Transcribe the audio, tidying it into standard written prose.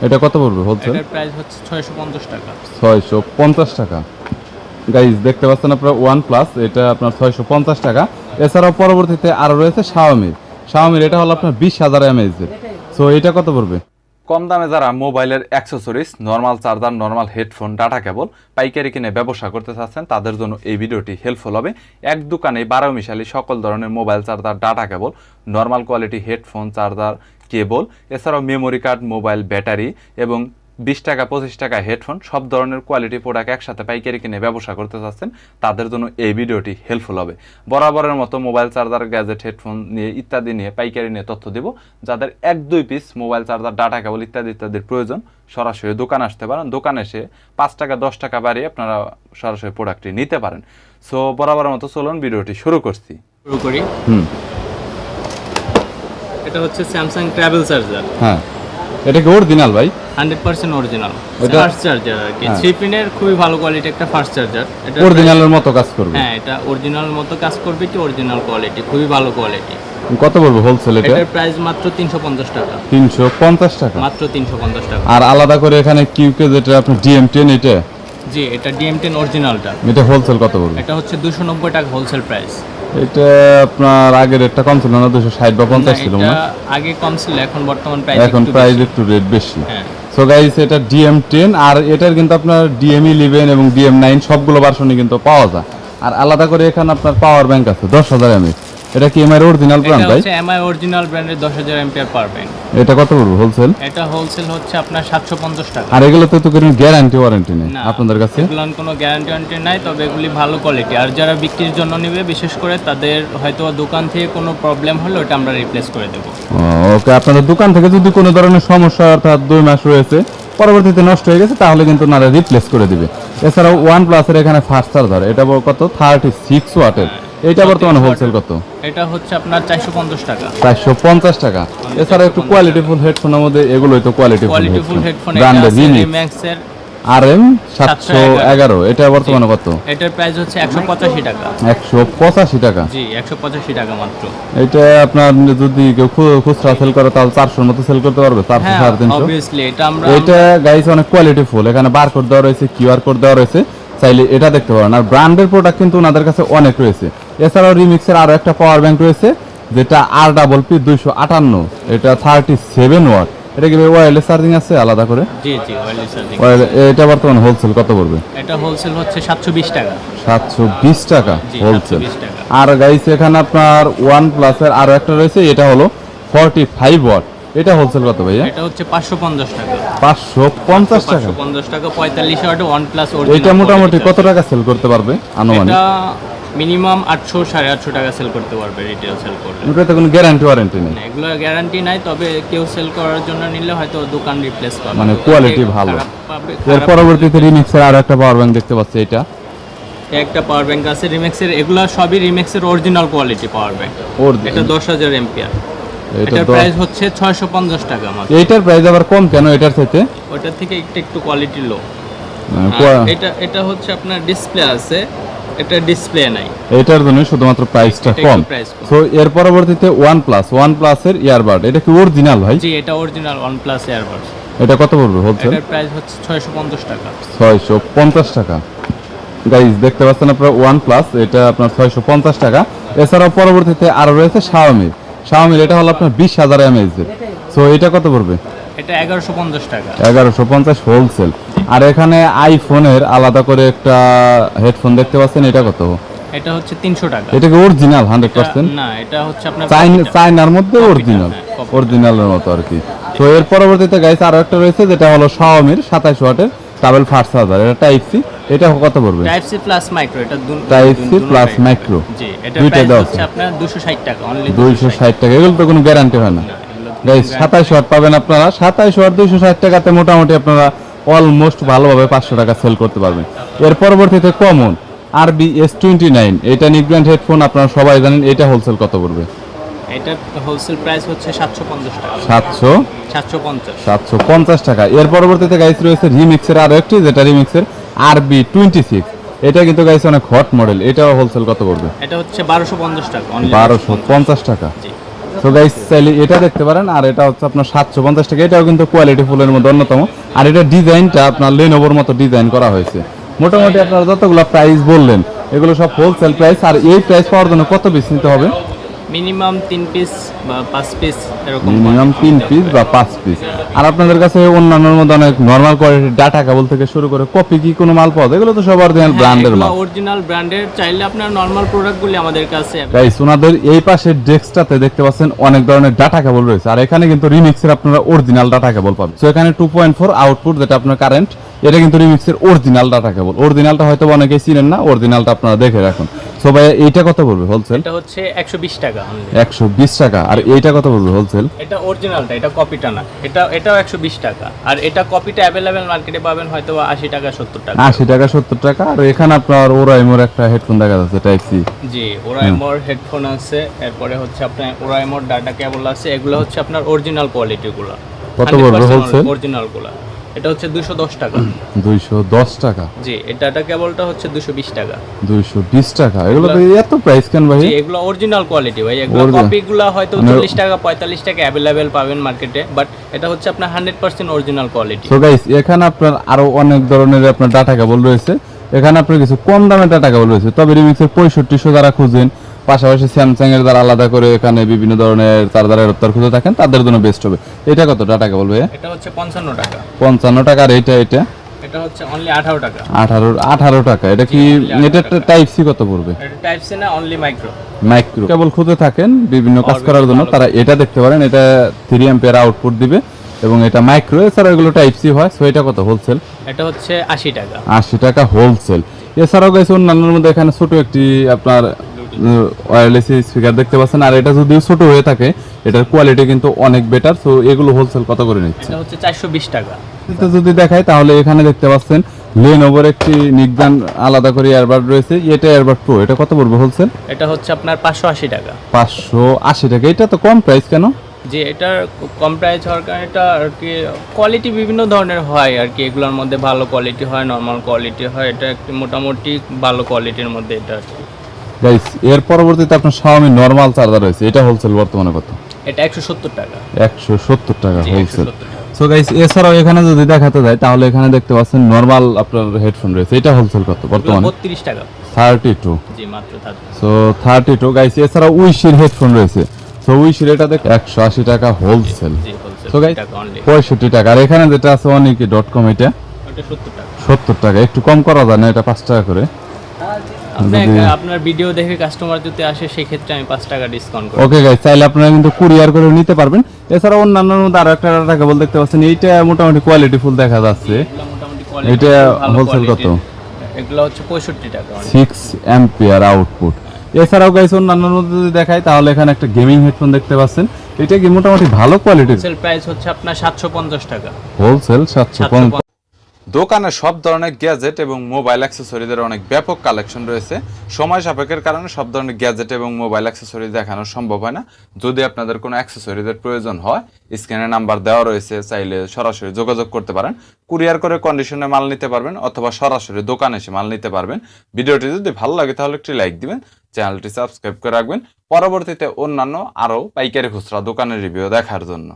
এটা কত পড়বে হোলসেল? এটার প্রাইস হচ্ছে 650 টাকা। 650 টাকা। গাইস দেখতে পাচ্ছেন আপনারা OnePlus, এটা আপনার 650 টাকা। এছাড়াও পরবর্তীতে আরো রয়েছে Xiaomi এটা হলো আপনার 20,000 mAh এর। সো এটা কত পড়বে? কম দামে যারা মোবাইলের accessories, normal charger, normal headphone, data cable পাইকারি কিনে ব্যবসা করতে চাচ্ছেন, তাদের জন্য এই ভিডিওটি হেল্পফুল হবে। এক দোকানে 12 মিশালি সকল ধরনের mobile charger, data cable, normal quality headphone, charger, cable, এছাড়াও মেমোরি কার্ড, মোবাইল ব্যাটারি এবং 20 টাকা 25 টাকা হেডফোন, সব ধরনের কোয়ালিটি প্রোডাক্ট একসাথে পাইকারি কিনে ব্যবসা করতে চাচ্ছেন, তাদের জন্য এই ভিডিওটি হেল্পফুল হবে। বরাবরের মতো মোবাইল চার্জার, গ্যাজেট, হেডফোন নিয়ে ইত্যাদি নিয়ে পাইকারি নিয়ে তথ্য দিব। যাদের 1-2 পিস মোবাইল চার্জার, ডাটা কেবল ইত্যাদির প্রয়োজন, সরাসরি দোকানে আসতে পারেন। দোকানে এসে 5 টাকা 10 টাকা বাড়িয়ে আপনারা সরাসরি প্রোডাক্টটি নিতে পারেন। সো বরাবরের মতো চলুন ভিডিওটি শুরু করি। এটা হচ্ছে স্যামসাং ট্রাভেল চার্জার। হ্যাঁ, এটা কি অরিজিনাল ভাই? 100% অরিজিনাল এটা ফাস্ট চার্জার আর কি। 3 পিনের খুবই ভালো কোয়ালিটি একটা ফাস্ট চার্জার। এটা অরিজিনালের মতো কাজ করবে? হ্যাঁ, এটা অরিজিনাল মতো কাজ করবে, কি অরিজিনাল কোয়ালিটি, খুবই ভালো কোয়ালিটি। কত পড়বে হোলসেল এটা? এটার প্রাইস মাত্র 350 টাকা। 350 টাকা মাত্র 350 টাকা। আর আলাদা করে এখানে কিউকে যেটা আপনার DM10, এটা জি, এটা DM10 অরিজিনালটা। এটা হোলসেল কত পড়বে? এটা হচ্ছে 290 টাকা হোলসেল প্রাইস। এটা আপনার আগের রেটটা কম ছিল না? 260 বা 50 ছিল না? আগে কম ছিল, এখন বর্তমান এখন প্রাইস একটু রেট বেশি। হ্যাঁ। সো গাইস, এটা DM10 আর এটার কিন্তু আপনার DM11 এবং DM9 সবগুলো ভার্সনই কিন্তু পাওয়া যায়। আর আলাদা করে এখানে আপনার পাওয়ার ব্যাংক আছে 10,000 mAh। এটা কি এমআই অরিজিনাল ব্র্যান্ড ভাই? এটা হচ্ছে এমআই অরিজিনাল ব্র্যান্ডের 10,000 এম্পিয়ার পাওয়ার ব্যাংক। এটা কত পড়বে হোলসেল? এটা হোলসেল হচ্ছে আপনার 750 টাকা। আর এগুলোতে তো কোনো গ্যারান্টি ওয়ারেন্টি নেই আপনাদের কাছে? এগুলোর কোনো গ্যারান্টি ওয়ারেন্টি নাই, তবে এগুলি ভালো কোয়ালিটি। আর যারা বিক্রির জন্য নেবে, বিশেষ করে তাদের হয়তো দোকান থেকে কোনো প্রবলেম হলে ওটা আমরা রিপ্লেস করে দেব। ওকে, আপনাদের দোকান থেকে যদি কোনো ধরনের সমস্যা, অর্থাৎ 2 মাস রয়েছে পরবর্তীতে নষ্ট হয়ে গেছে, তাহলে কিন্তু নারা রিপ্লেস করে দিবে। এছাড়াও OnePlus এর এখানে ফাস্ট চার্জার, এটা কত? 36 ওয়াটের। এটা বর্তমানে হোলসেল কত? এটা হচ্ছে আপনার 450 টাকা। 450 টাকা। এছাড়া একটু কোয়ালিটিফুল হেডফোনের মধ্যে এগুলোই তো কোয়ালিটিফুল হেডফোন। ব্র্যান্ডের রিম্যাক্স এর RM 711, এটা বর্তমানে কত? এটার প্রাইস হচ্ছে 185 টাকা। 185 টাকা? জি, 185 টাকা মাত্র। এটা আপনার যদি কেউ খুচরা সেল করে তাহলে 400 এর মতো সেল করতে পারবে, 400 350। অবভিয়াসলি এটা গাইস অনেক কোয়ালিটিফুল। এখানে বারকোড দেওয়া রয়েছে, কিউআর কোড দেওয়া রয়েছে, চাইলে এটা দেখতে পারেন। আর ব্র্যান্ডের প্রোডাক্ট কিন্তু ওনাদের কাছে অনেক রয়েছে। এছাড়াও রিমিক্সের আরো একটা পাওয়ার ব্যাংক রয়েছে, যেটা RPP 258, এটা 37 ওয়াট। এটা কি ওয়্যারলেস চার্জিং আছে আলাদা করে? জি জি, ওয়্যারলেস চার্জিং। এটা বর্তমানে হোলসেল কত পড়বে? এটা হোলসেল হচ্ছে 720 টাকা। 720 টাকা হোলসেল। 720 টাকা। আর গাইস এখানে আপনার OnePlus এর আরো একটা রয়েছে, এটা হলো 45 ওয়াট। এটা হোলসেল কত ভাইয়া? এটা হচ্ছে 550 টাকা। 550 টাকা? 550 টাকা 45 ওয়াট OnePlus অরিজিনাল। এটা মোটামুটি কত টাকা সেল করতে পারবে আনুমানিক? এটা মিনিমাম 800 850 টাকা সেল করতে পারবে রিটেল সেল করলে। এটাতে কোনো গ্যারান্টি ওয়ারেন্টি নেই? এগুলো গ্যারান্টি নাই, তবে কেউ সেল করার জন্য নিলে হয়তো দোকান রিপ্লেস পাবে, মানে কোয়ালিটি ভালো। এর পরবর্তীতে রিমিক্সের আরো একটা পাওয়ার ব্যাংক দেখতে পাচ্ছি, এটা একটা পাওয়ার ব্যাংক আছে রিমিক্সের। এগুলো সবই রিমিক্সের অরিজিনাল কোয়ালিটি পাওয়ার ব্যাংক। এটা 10,000 এম্পিয়ার। এটার প্রাইস হচ্ছে 650 টাকা মাত্র। এইটার প্রাইস আবার কম কেন এটার থেকে? ওটার থেকে একটু কোয়ালিটি লো। এটা হচ্ছে আপনার ডিসপ্লে আছে, এটা ডিসপ্লে নাই, এটার জন্য শুধুমাত্র প্রাইসটা কম। সো এর পরবর্তীতে OnePlus এর ইয়ারবাড, এটা কি অরিজিনাল ভাই? জি, এটা অরিজিনাল OnePlus ইয়ারবাড। এটা কত পড়বে হোলসেল? এটার প্রাইস হচ্ছে 650 টাকা। 650 টাকা। গাইস দেখতে পাচ্ছেন আপনারা OnePlus, এটা আপনার 650 টাকা। এছাড়াও পরবর্তীতে আরো রয়েছে Xiaomi, এটা হলো আপনার 20,000 mAh এর। সো এটা কত পড়বে? এটা 1150 টাকা। 1150 হোলসেল। আর এখানে আইফোনের আলাদা করে একটা হেডফোন দেখতে পাচ্ছেন, এটা কত? এটা হচ্ছে 300 টাকা। এটা কি অরিজিনাল 100%? না, এটা হচ্ছে আপনার চাইনার মধ্যে অরিজিনালের মতো আর কি। তো এর পরবর্তীতে গাইস আরো একটা রয়েছে, যেটা হলো Xiaomi 27 ওয়াটের ডাবল ফাস্ট চার্জার, এটা টাইপ সি। এটা কত পড়বে? Type C plus micro. এটা টাইপ সি প্লাস মাইক্রো। জি, এটা প্রাইস হচ্ছে আপনার 260 টাকা অনলি। 260 টাকা। এগুলো তো কোনো গ্যারান্টি হয় না গাইস। 27 ওয়াট পাবেন আপনারা। 27 ওয়াট 260 টাকাতে মোটামুটি আপনারা অলমোস্ট ভালোভাবে 500 টাকা সেল করতে পারবেন। এর পরবর্তীতে কমন RBS29, এটা নিক ব্র্যান্ড হেডফোন, আপনারা সবাই জানেন। এটা হোলসেল কত পড়বে? এটা হোলসেল প্রাইস হচ্ছে 750 টাকা। 750 টাকা। এর পরবর্তীতে গাইস রয়েছে রিমিক্সের আরো একটি, যেটা রিমিক্সের RB26। এটা কিন্তু গাইস অনেক হট মডেল। এটাও হোলসেল কত পড়বে? এটা হচ্ছে 1250 টাকা অনলি। 1250 টাকা। জি। তো গাইস চাইলে এটা দেখতে পারেন, আর এটা হচ্ছে আপনার 750 টাকা। এটাও কিন্তু কোয়ালিটি ফুলের মধ্যে অন্যতম, আর এটা ডিজাইনটা আপনার লেনোভোর মতো ডিজাইন করা হয়েছে। মোটামুটি আপনারা যতগুলো প্রাইস বললেন এগুলো সব হোলসেল প্রাইস। আর এই প্রাইস পাওয়ার জন্য কত পিস নিতে হবে? মিনিমাম 3 পিস বা 5 পিস এরকম। মিনিমাম 3 পিস বা 5 পিস। আর আপনাদের কাছে অন্যান্যর মধ্যে অনেক নরমাল কোয়ালিটির ডাটা কেবল থেকে শুরু করে কপি কি কোনো মাল পাওয়া যায়? এগুলো তো সব অরিজিনাল ব্র্যান্ডের মাল। অরিজিনাল ব্র্যান্ডের, চাইলে আপনার নরমাল প্রোডাক্টগুলি আমাদের কাছে। গাইস ওনাদের এই পাশের ডেস্কটাতে দেখতে পাচ্ছেন অনেক ধরনের ডাটা কেবল রয়েছে, আর এখানে কিন্তু রিমিক্সের আপনারা অরিজিনাল ডাটা কেবল পাবেন। সো এখানে 2.4 আউটপুট যেটা আপনার কারেন্ট, এটা কিন্তু রিমিক্সের অরিজিনাল ডাটা কেবল। অরিজিনালটা হয়তো অনেকেই চিনেন না, অরিজিনালটা আপনারা দেখে রাখুন। সো ভাই এইটা কত পড়বে হোলসেল? এটা হচ্ছে 120 টাকা। 120 টাকা। আর এইটা কত পড়বে হোলসেল? এটা অরিজিনালটা, এটা কপিটা না। এটাও 120 টাকা। আর এটা কপিটা अवेलेबल মার্কেটে পাবেন হয়তো 80 টাকা 70 টাকা। 80 টাকা 70 টাকা। আর এখানে আপনার ওরাইমোর একটা হেডফোন দেখা যাচ্ছে টাইপ সি। জি, ওরাইমোর হেডফোন আছে, এরপরে হচ্ছে আপনার ওরাইমোর ডাটা কেবল আছে। এগুলো হচ্ছে আপনার অরিজিনাল কোয়ালিটিগুলো। কত পড়বে হোলসেল? অরিজিনালগুলো এটা হচ্ছে 210 টাকা। 210 টাকা। জি, এই ডাটা কেবলটা হচ্ছে 220 টাকা। 220 টাকা। এগুলো তো এত প্রাইস কেন ভাই? জি, এগুলো অরিজিনাল কোয়ালিটি ভাই। এগুলো কপিগুলো হয়তো 40 টাকা 45 টাকা अवेलेबल পাবেন মার্কেটে, বাট এটা হচ্ছে আপনার 100% অরিজিনাল কোয়ালিটি। সো গাইস এখানে আপনার আরো অনেক ধরনের আপনার ডাটা কেবল রয়েছে। এখানে আপনার কিছু কম দামে ডাটা কেবল রয়েছে, তবে রিমিক্সের 6500 যারা খুঁজেন, পাশাপাশি স্যামসাং এর দ্বারা আলাদা করে এখানে বিভিন্ন ধরনের চার্জার অ্যাডাপ্টার খুঁজে থাকেন, তাদের জন্য বেস্ট হবে। এটা কত ডাটা কেবল ভাই? এটা হচ্ছে 55 টাকা। 55 টাকা। আর এটা এটা হচ্ছে অনলি 18 টাকা। 18 টাকা। এটা কি এটা টাইপ সি কত পড়বে? এটা টাইপ সি না, অনলি মাইক্রো কেবল খুঁজে থাকেন বিভিন্ন কাজ করার জন্য, তারা এটা দেখতে পারেন। এটা 3 অ্যাম্পিয়ার আউটপুট দিবে এবং এটা মাইক্রো। এছাড়া এগুলো টাইপ সি হয়। সো এটা কত হোলসেল? এটা হচ্ছে 80 টাকা। 80 টাকা হোলসেল। এছাড়াও গাইস অন্যান্যর মধ্যে এখানে ছোট একটি আপনার ওয়্যারলেস স্পিকার দেখতে পাচ্ছেন, আর এটা যদিও ছোট হয়ে থাকে এটার কোয়ালিটি কিন্তু অনেক বেটার। সো এগুলো হোলসেল কত করে নিচ্ছে? এটা হচ্ছে 420 টাকা। এটা যদি দেখাই তাহলে এখানে দেখতে পাচ্ছেন লেনোভোর একটি নিকজান আলাদা করে ইয়ারবাড রয়েছে। এটা ইয়ারবাড প্রো, এটা কত পড়বে হোলসেল? এটা হচ্ছে আপনার 580 টাকা। 580 টাকা। এটা তো কম প্রাইস কেন? যে এটার কম প্রাইস হওয়ার কারণে এটা আর কি কোয়ালিটি বিভিন্ন ধরনের হয় আর কি। এগুলোর মধ্যে ভালো কোয়ালিটি হয়, নর্মাল কোয়ালিটি হয়। এটা একটি মোটামুটি ভালো কোয়ালিটির মধ্যে এটা আর কি। গাইস এর পরবর্তীতে আপনার Xiaomi নরমাল চার্জার রয়েছে। এটা হোলসেল বর্তমানে কত? এটা 170 টাকা। 170 টাকা জি, হোলসেল। 170 টাকা। সো গাইস এছাড়াও এখানে যদি দেখাতে যায় তাহলে এখানে দেখতে পাচ্ছেন নরমাল আপনার হেডফোন রয়েছে। এটা হোলসেল কত বর্তমানে? 32 টাকা। 32। জি, মাত্র 32। So 32 guys. এছাড়াও উইশির হেডফোন রয়েছে। সো উইশির এটা দেখ 180 টাকা হোলসেল। জি, হোলসেল। সো গাইস টাকা অনলি। 65 টাকা। আর এখানে যেটা আছে অনেকি.com, এটা এটা 70 টাকা। 70 টাকা। একটু কম করা যায় না? এটা 5 টাকা করে। আপনার ভিডিও দেখে কাস্টমার যদি আসে সেই ক্ষেত্রে আমি 5 টাকা ডিসকাউন্ট করব। ওকে গাইস, চাইলে আপনারা কিন্তু কুরিয়ার করে নিতে পারবেন। এছাড়া অন্যান্য মধ্যে আরো একটা ডাটা কেবল দেখতে পাচ্ছেন, এইটা মোটামুটি কোয়ালিটি ফুল দেখা যাচ্ছে। এগুলো মোটামুটি কোয়ালিটি। এটা হোলসেল কত? এগুলো হচ্ছে 65 টাকা। 6 অ্যাম্পিয়ার আউটপুট। এছাড়াও গাইস অন্যান্য মধ্যে যদি দেখাই তাহলে এখানে একটা গেমিং হেডফোন দেখতে পাচ্ছেন। এটা কি মোটামুটি ভালো কোয়ালিটির? হোলসেল প্রাইস হচ্ছে আপনার 750 টাকা। হোলসেল 750। দোকানে সব ধরনের গ্যাজেট এবং মোবাইল অ্যাক্সেসরিজের অনেক ব্যাপক কালেকশন রয়েছে। সময় সাপেক্ষের কারণে সব ধরনের গ্যাজেট এবং মোবাইল অ্যাক্সেসরিজ দেখানো সম্ভব হয় না। যদি আপনাদের কোনো অ্যাক্সেসরিজের প্রয়োজন হয়, স্ক্রিনে নাম্বার দেওয়া রয়েছে, চাইলে সরাসরি যোগাযোগ করতে পারেন। কুরিয়ার করে কন্ডিশনে মাল নিতে পারবেন অথবা সরাসরি দোকানে এসে মাল নিতে পারবেন। ভিডিওটি যদি ভালো লাগে তাহলে একটি লাইক দিবেন, চ্যানেলটি সাবস্ক্রাইব করে রাখবেন পরবর্তীতে অন্যান্য আরও পাইকারি খুচরা দোকানের রিভিউ দেখার জন্য।